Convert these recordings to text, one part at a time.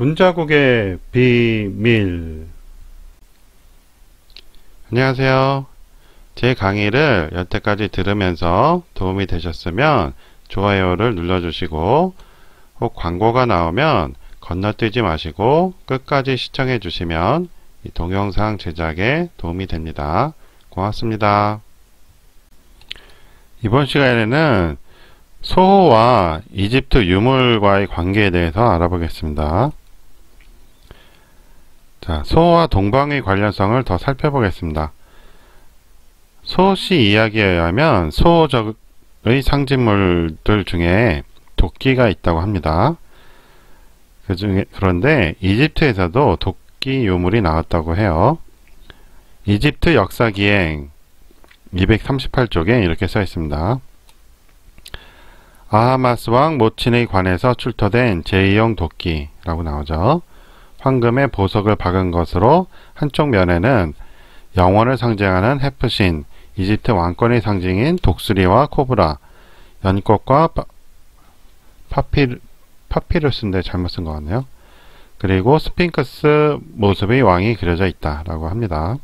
군자국의 비밀. 안녕하세요. 제 강의를 여태까지 들으면서 도움이 되셨으면 좋아요를 눌러주시고, 혹 광고가 나오면 건너뛰지 마시고 끝까지 시청해 주시면 이 동영상 제작에 도움이 됩니다. 고맙습니다. 이번 시간에는 소호와 이집트 유물과의 관계에 대해서 알아보겠습니다. 자, 소호와 동방의 관련성을 더 살펴보겠습니다. 소호씨 이야기에 의하면 소호적의 상징물들 중에 도끼가 있다고 합니다. 그런데 이집트에서도 도끼 유물이 나왔다고 해요. 이집트 역사기행 238쪽에 이렇게 써 있습니다. 아하마스 왕 모친에 관해서 출토된 제2형 도끼라고 나오죠. 황금의 보석을 박은 것으로 한쪽 면에는 영원을 상징하는 헤프신, 이집트 왕권의 상징인 독수리와 코브라, 연꽃과 파피루스인데 잘못 쓴 것 같네요. 그리고 스핑크스 모습의 왕이 그려져 있다라고 합니다.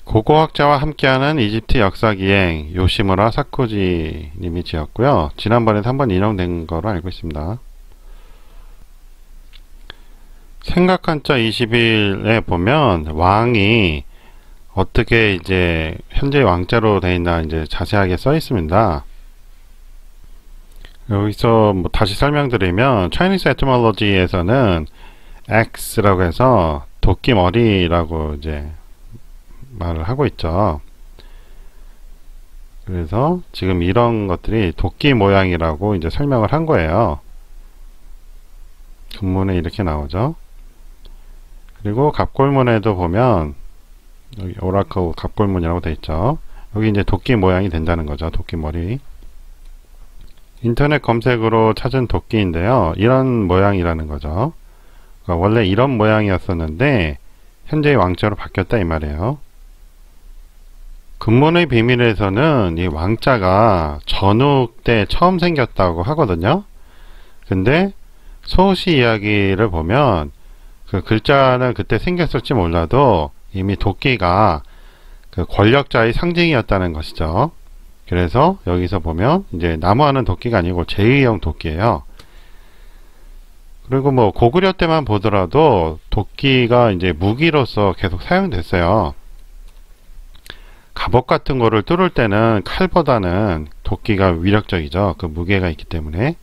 고고학자와 함께하는 이집트 역사기행 요시무라 사쿠지 님이 지었고요. 지난번에도 한번 인용된 거로 알고 있습니다. 생각한자 20일에 보면 왕이 어떻게 이제 현재 왕자로 되어 있나 이제 자세하게 써 있습니다. 여기서 뭐 다시 설명드리면 Chinese etymology에서는 X라고 해서 도끼 머리라고 이제 말을 하고 있죠. 그래서 지금 이런 것들이 도끼 모양이라고 이제 설명을 한 거예요. 금문에 이렇게 나오죠. 그리고 갑골문에도 보면 여기 오라클 갑골문이라고 되어 있죠. 여기 이제 도끼 모양이 된다는 거죠. 도끼 머리. 인터넷 검색으로 찾은 도끼인데요. 이런 모양이라는 거죠. 그러니까 원래 이런 모양이었었는데 현재의 왕자로 바뀌었다 이 말이에요. 금문의 비밀에서는 이 왕자가 전후 때 처음 생겼다고 하거든요. 근데 소호시 이야기를 보면 그 글자는 그때 생겼을지 몰라도 이미 도끼가 그 권력자의 상징이었다는 것이죠. 그래서 여기서 보면 이제 나무하는 도끼가 아니고 제2형 도끼예요. 그리고 뭐 고구려 때만 보더라도 도끼가 이제 무기로서 계속 사용됐어요. 갑옷 같은 거를 뚫을 때는 칼보다는 도끼가 위력적이죠. 그 무게가 있기 때문에.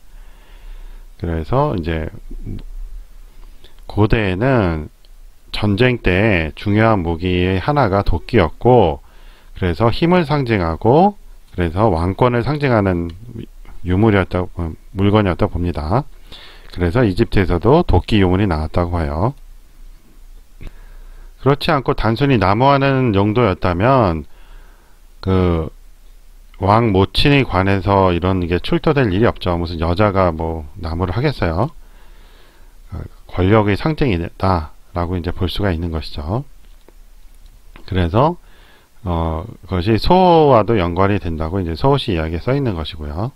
그래서 이제 고대에는 전쟁 때 중요한 무기의 하나가 도끼였고, 그래서 힘을 상징하고, 그래서 왕권을 상징하는 물건이었다고 봅니다. 그래서 이집트에서도 도끼 유물이 나왔다고 해요. 그렇지 않고 단순히 나무하는 용도였다면 그 왕 모친에 관해서 이런 게 출토될 일이 없죠. 무슨 여자가 뭐 나무를 하겠어요. 권력의 상징이다 라고 이제 볼 수가 있는 것이죠. 그래서 그것이 소호와도 연관이 된다고 이제 소호시 이야기에 써 있는 것이고요.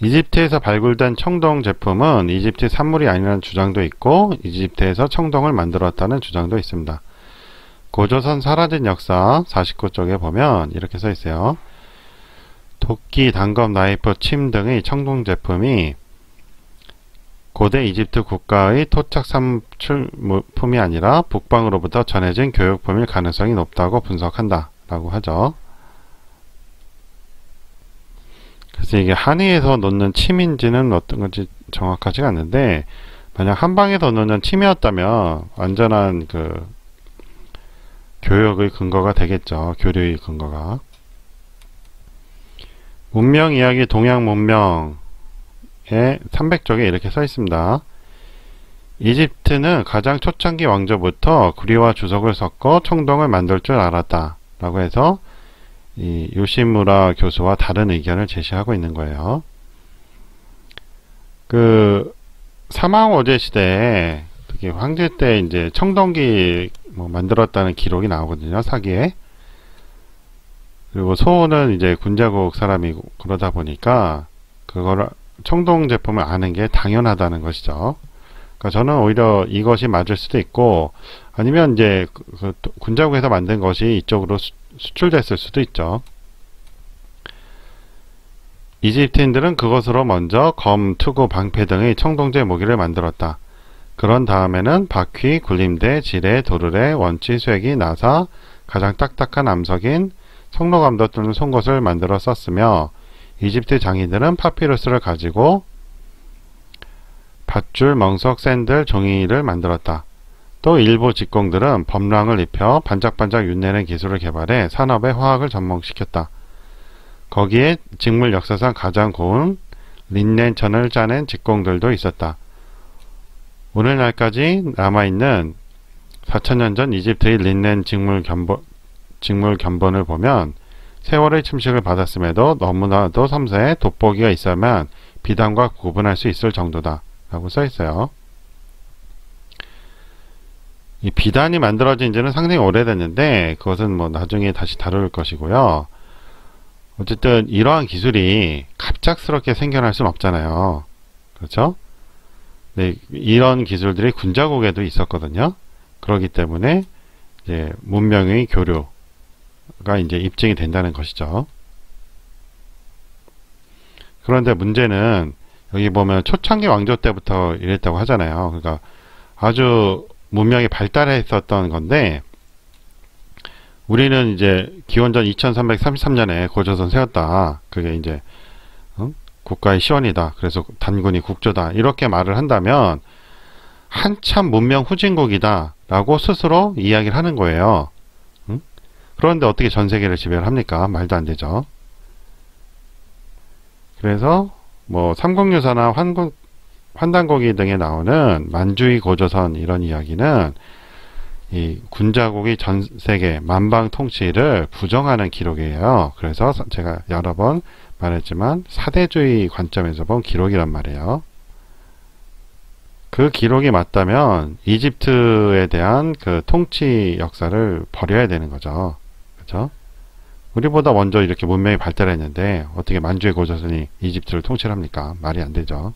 이집트에서 발굴된 청동 제품은 이집트 산물이 아니라는 주장도 있고, 이집트에서 청동을 만들었다는 주장도 있습니다. 고조선 사라진 역사 49쪽에 보면 이렇게 써 있어요. 도끼, 단검, 나이프, 침 등의 청동 제품이 고대 이집트 국가의 토착 산출품이 아니라 북방으로부터 전해진 교육품일 가능성이 높다고 분석한다 라고 하죠. 그래서 이게 한의에서 놓는 침인지는 어떤 건지 정확하지가 않는데, 만약 한방에서 놓는 침이었다면 완전한 그 교육의 근거가 되겠죠. 교류의 근거가. 문명 이야기 동양 문명의 300쪽에 이렇게 써 있습니다. 이집트는 가장 초창기 왕조부터 구리와 주석을 섞어 청동을 만들 줄 알았다 라고 해서 이 요시무라 교수와 다른 의견을 제시하고 있는 거예요. 그 사망오제 시대에 특히 황제 때 이제 청동기 뭐 만들었다는 기록이 나오거든요. 사기에. 그리고 소호는 이제 군자국 사람이고 그러다 보니까 그 그거를 청동 제품을 아는 게 당연하다는 것이죠. 그러니까 저는 오히려 이것이 맞을 수도 있고, 아니면 이제 군자국에서 만든 것이 이쪽으로 수출됐을 수도 있죠. 이집트인들은 그것으로 먼저 검, 투구, 방패 등의 청동제 무기를 만들었다. 그런 다음에는 바퀴, 굴림대, 지뢰, 도르래, 원치, 쇠기, 나사, 가장 딱딱한 암석인 성로감도 또는 송곳을 만들어 썼으며, 이집트 장인들은 파피루스를 가지고 밧줄, 멍석, 샌들, 종이를 만들었다. 또 일부 직공들은 범랑을 입혀 반짝반짝 윤내는 기술을 개발해 산업의 화학을 접목시켰다. 거기에 직물 역사상 가장 고운 린넨천을 짜낸 직공들도 있었다. 오늘날까지 남아있는 4000년 전 이집트의 린넨 직물 견본을 보면 세월의 침식을 받았음에도 너무나도 섬세해 돋보기가 있어야만 비단과 구분할 수 있을 정도다 라고 써있어요. 이 비단이 만들어진 지는 상당히 오래됐는데 그것은 뭐 나중에 다시 다룰 것이고요. 어쨌든 이러한 기술이 갑작스럽게 생겨날 수는 없잖아요. 그렇죠? 네, 이런 기술들이 군자국에도 있었거든요. 그렇기 때문에 이제 문명의 교류가 이제 입증이 된다는 것이죠. 그런데 문제는 여기 보면 초창기 왕조 때부터 이랬다고 하잖아요. 그러니까 아주 문명이 발달했었던 건데, 우리는 이제 기원전 2333년에 고조선 세웠다. 그게 이제 국가의 시원이다. 그래서 단군이 국조다. 이렇게 말을 한다면 한참 문명 후진국이다 라고 스스로 이야기를 하는 거예요. 그런데 어떻게 전 세계를 지배를 합니까? 말도 안 되죠. 그래서 뭐 삼국유사나 환단고기 등에 나오는 만주의 고조선 이런 이야기는 이 군자국이 전 세계 만방 통치를 부정하는 기록이에요. 그래서 제가 여러 번 말했지만 사대주의 관점에서 본 기록이란 말이에요. 그 기록이 맞다면 이집트에 대한 그 통치 역사를 버려야 되는 거죠. 그렇죠? 우리보다 먼저 이렇게 문명이 발달했는데 어떻게 만주의 고조선이 이집트를 통치를 합니까? 말이 안 되죠.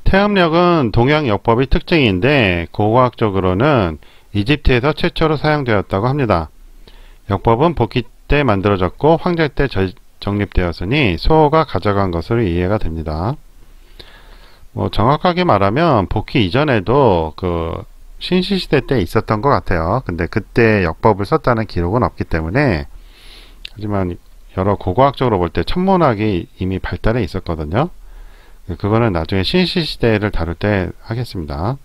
태음력은 동양역법의 특징인데 고고학적으로는 이집트에서 최초로 사용되었다고 합니다. 역법은 복희 때 만들어졌고 황제 때 정립되었으니 소호가 가져간 것으로 이해가 됩니다. 뭐 정확하게 말하면 복희 이전에도 그 신시시대 때 있었던 것 같아요. 근데 그때 역법을 썼다는 기록은 없기 때문에, 하지만 여러 고고학적으로 볼 때 천문학이 이미 발달해 있었거든요. 그거는 나중에 신시시대를 다룰 때 하겠습니다.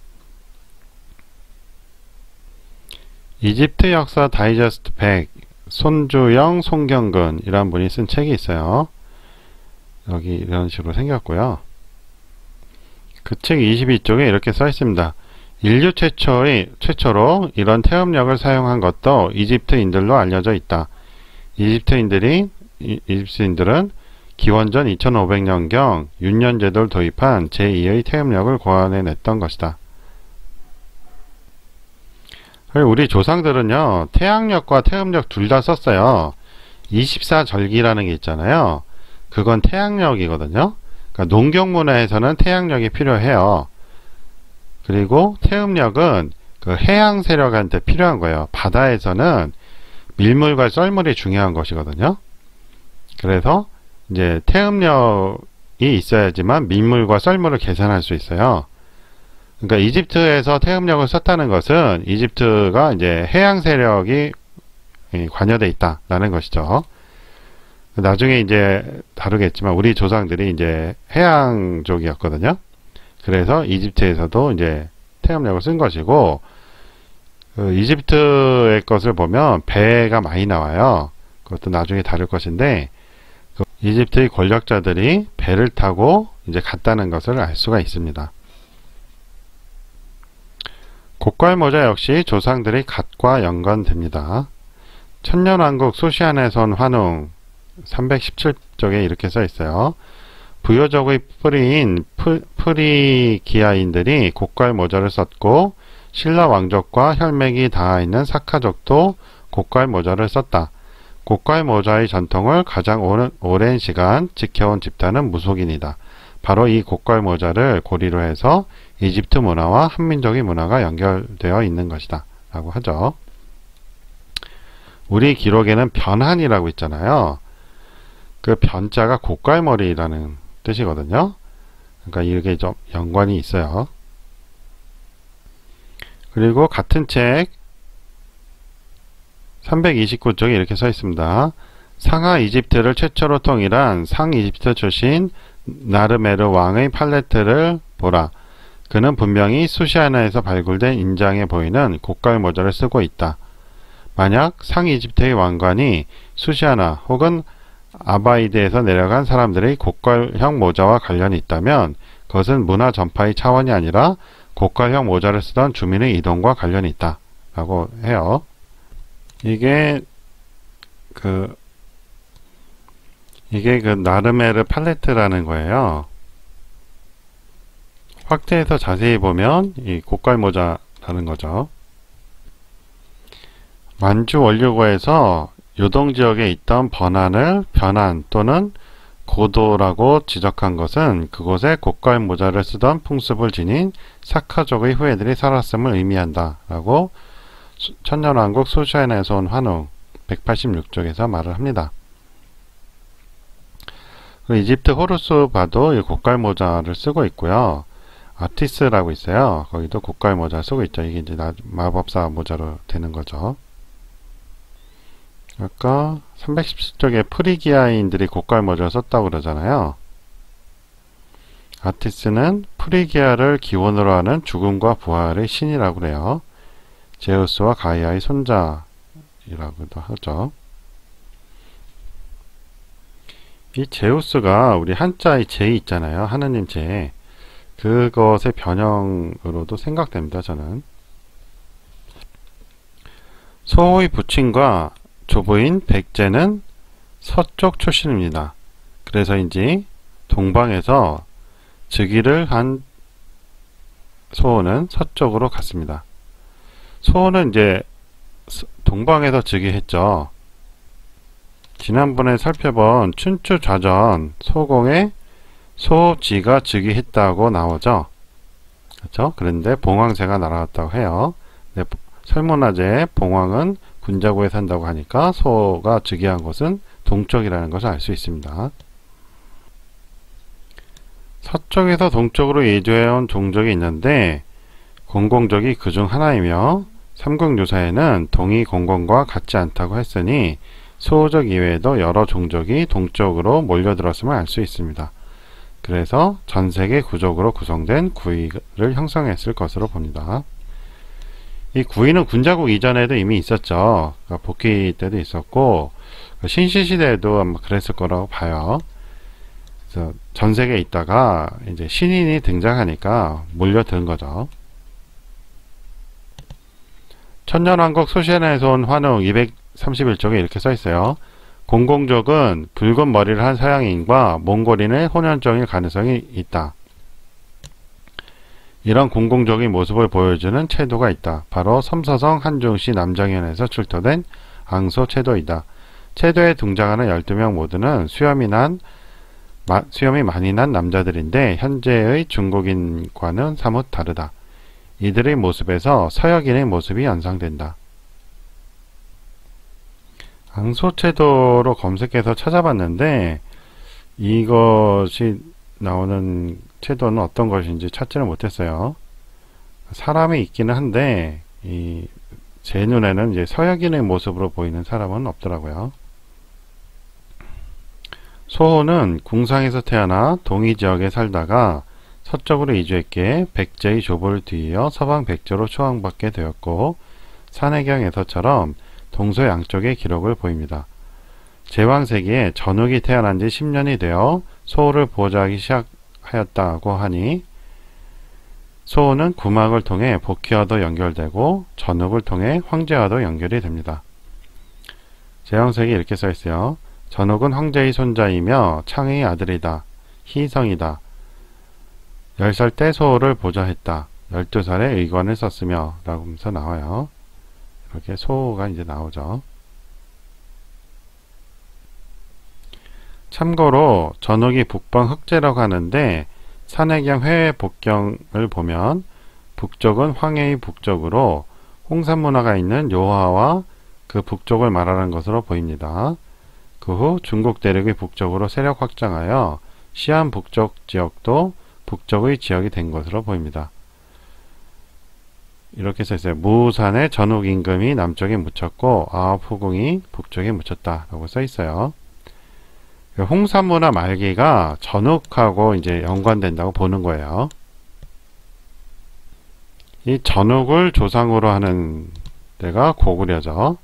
이집트 역사 다이저스트 100 손주영, 송경근 이란 분이 쓴 책이 있어요. 여기 이런 식으로 생겼고요. 그 책 22쪽에 이렇게 써 있습니다. 인류 최초로 이런 태음력을 사용한 것도 이집트인들로 알려져 있다. 이집트인들은 기원전 2500년경 윤년제도를 도입한 제2의 태음력을 고안해냈던 것이다. 우리 조상들은요, 태양력과 태음력 둘 다 썼어요. 24절기라는 게 있잖아요. 그건 태양력이거든요. 그러니까 농경문화에서는 태양력이 필요해요. 그리고 태음력은 그 해양 세력한테 필요한 거예요. 바다에서는 밀물과 썰물이 중요한 것이거든요. 그래서 이제 태음력이 있어야지만 밀물과 썰물을 계산할 수 있어요. 그러니까 이집트에서 태음력을 썼다는 것은 이집트가 이제 해양 세력이 관여되어 있다라는 것이죠. 나중에 이제 다루겠지만 우리 조상들이 이제 해양족이었거든요. 그래서 이집트에서도 이제 태음력을 쓴 것이고, 그 이집트의 것을 보면 배가 많이 나와요. 그것도 나중에 다룰 것인데, 이집트의 권력자들이 배를 타고 이제 갔다는 것을 알 수가 있습니다. 곡괄모자 역시 조상들의 갓과 연관됩니다. 천년왕국 소시안에선 환웅 317쪽에 이렇게 써 있어요. 부여족의 뿌리인 프리기아인들이 곡괄모자를 썼고, 신라 왕족과 혈맥이 닿아있는 사카족도 곡괄모자를 썼다. 고깔 모자의 전통을 가장 오랜 시간 지켜온 집단은 무속인이다. 바로 이 고깔 모자를 고리로 해서 이집트 문화와 한민족의 문화가 연결되어 있는 것이다 라고 하죠. 우리 기록에는 변한이라고 있잖아요. 그 변자가 고깔머리라는 뜻이거든요. 그러니까 이게 좀 연관이 있어요. 그리고 같은 책 329쪽에 이렇게 써 있습니다. 상하 이집트를 최초로 통일한 상이집트 출신 나르메르 왕의 팔레트를 보라. 그는 분명히 수시아나에서 발굴된 인장에 보이는 고깔 모자를 쓰고 있다. 만약 상이집트의 왕관이 수시아나 혹은 아바이드에서 내려간 사람들의 고깔형 모자와 관련이 있다면 그것은 문화 전파의 차원이 아니라 고깔형 모자를 쓰던 주민의 이동과 관련이 있다 라고 해요. 이게 그 나르메르 팔레트라는 거예요. 확대해서 자세히 보면 이 고깔 모자라는 거죠. 만주 원류고에서 요동 지역에 있던 번안을 변안 또는 고도라고 지적한 것은 그곳에 고깔 모자를 쓰던 풍습을 지닌 사카족의 후예들이 살았음을 의미한다 라고 천년왕국 수샤인에서 온 환웅 186쪽에서 말을 합니다. 이집트 호루스 봐도 이 고깔 모자를 쓰고 있고요. 아티스라고 있어요. 거기도 고깔 모자 쓰고 있죠. 이게 이제 마법사 모자로 되는 거죠. 아까 317쪽에 프리기아인들이 고깔 모자를 썼다고 그러잖아요. 아티스는 프리기아를 기원으로 하는 죽음과 부활의 신이라고 그래요. 제우스와 가이아의 손자이라고도 하죠. 이 제우스가 우리 한자의 제 있잖아요. 하느님 제. 그것의 변형으로도 생각됩니다. 저는. 소호의 부친과 조부인 백제는 서쪽 출신입니다. 그래서인지 동방에서 즉위를 한 소호는 서쪽으로 갔습니다. 소호는 이제 동방에서 즉위했죠. 지난번에 살펴본 춘추좌전 소공에 소지가 즉위했다고 나오죠. 그렇죠? 그런데 봉황새가 날아왔다고 해요. 네, 설문화제 봉황은 군자고에 산다고 하니까 소가 즉위한 곳은 동쪽이라는 것을 알 수 있습니다. 서쪽에서 동쪽으로 이주해온 종족이 있는데 공공족이 그 중 하나이며 삼국유사에는 동이 공공과 같지 않다고 했으니 소호족 이외에도 여러 종족이 동쪽으로 몰려들었음을 알 수 있습니다. 그래서 전세계 구족으로 구성된 구이를 형성했을 것으로 봅니다. 이 구이는 군자국 이전에도 이미 있었죠. 그러니까 복귀 때도 있었고 신시시대에도 아마 그랬을 거라고 봐요. 그래서 전세계에 있다가 이제 신인이 등장하니까 몰려든 거죠. 천년왕국 소시아나에서 온 환웅 231쪽에 이렇게 써있어요. 공공족은 붉은 머리를 한 서양인과 몽골인의 혼연종일 가능성이 있다. 이런 공공적인 모습을 보여주는 채도가 있다. 바로 섬서성 한중시 남정현에서 출토된 앙소 채도이다. 채도에 등장하는 12명 모두는 수염이 많이 난 남자들인데 현재의 중국인과는 사뭇 다르다. 이들의 모습에서 서역인의 모습이 연상된다. 앙소채도로 검색해서 찾아봤는데 이것이 나오는 채도는 어떤 것인지 찾지는 못했어요. 사람이 있기는 한데 제 눈에는 이제 서역인의 모습으로 보이는 사람은 없더라고요. 소호는 궁상에서 태어나 동이 지역에 살다가 서쪽으로 이주했기에 백제의 조보를 뒤이어 서방 백제로 추앙받게 되었고 산해경에서처럼 동서 양쪽의 기록을 보입니다. 제왕세기에 전욱이 태어난 지 10년이 되어 소호를 보호하기 시작하였다고 하니 소호는 구막을 통해 복희와도 연결되고 전욱을 통해 황제와도 연결이 됩니다. 제왕세기에 이렇게 써있어요. 전욱은 황제의 손자이며 창의 아들이다. 희성이다. 10살 때 소호를 보좌했다. 12살에 의관을 썼으며 라고 하면서 나와요. 이렇게 소호가 이제 나오죠. 참고로 전욱이 북방 흑제라고 하는데 산해경 회해 복경을 보면 북쪽은 황해의 북쪽으로 홍산문화가 있는 요하와 그 북쪽을 말하는 것으로 보입니다. 그 후 중국 대륙의 북쪽으로 세력 확장하여 시안 북쪽 지역도 북쪽의 지역이 된 것으로 보입니다. 이렇게 써있어요. 무산의 전욱 임금이 남쪽에 묻혔고 아합후궁이 북쪽에 묻혔다 라고 써있어요. 홍산문화 말기가 전욱하고 이제 연관된다고 보는 거예요. 이 전욱을 조상으로 하는 데가 고구려죠.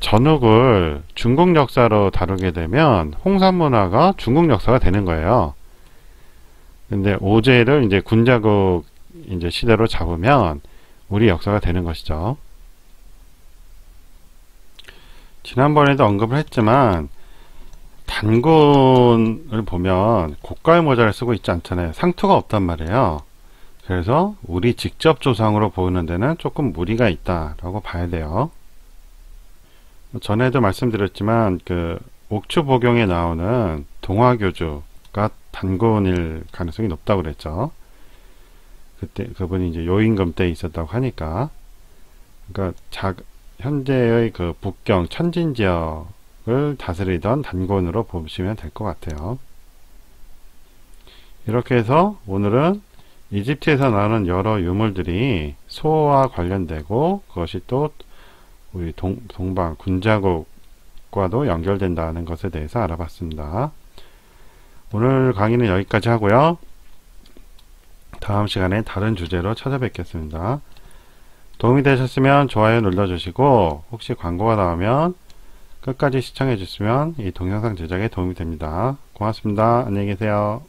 전욱을 중국 역사로 다루게 되면 홍산문화가 중국 역사가 되는 거예요. 근데 오제를 이제 군자국 이제 시대로 잡으면 우리 역사가 되는 것이죠. 지난번에도 언급을 했지만 단군을 보면 고가의 모자를 쓰고 있지 않잖아요. 상투가 없단 말이에요. 그래서 우리 직접 조상으로 보이는 데는 조금 무리가 있다라고 봐야 돼요. 전에도 말씀드렸지만 그 옥추복용에 나오는 동화교주가 단군일 가능성이 높다고 그랬죠. 그때 그분이 이제 요임금 때 있었다고 하니까, 그러니까 현재의 그 북경 천진 지역을 다스리던 단군으로 보시면 될 것 같아요. 이렇게 해서 오늘은 이집트에서 나오는 여러 유물들이 소와 관련되고 그것이 또 우리 동방 군자국과도 연결된다는 것에 대해서 알아봤습니다. 오늘 강의는 여기까지 하고요. 다음 시간에 다른 주제로 찾아뵙겠습니다. 도움이 되셨으면 좋아요 눌러주시고 혹시 광고가 나오면 끝까지 시청해 주시면 이 동영상 제작에 도움이 됩니다. 고맙습니다. 안녕히 계세요.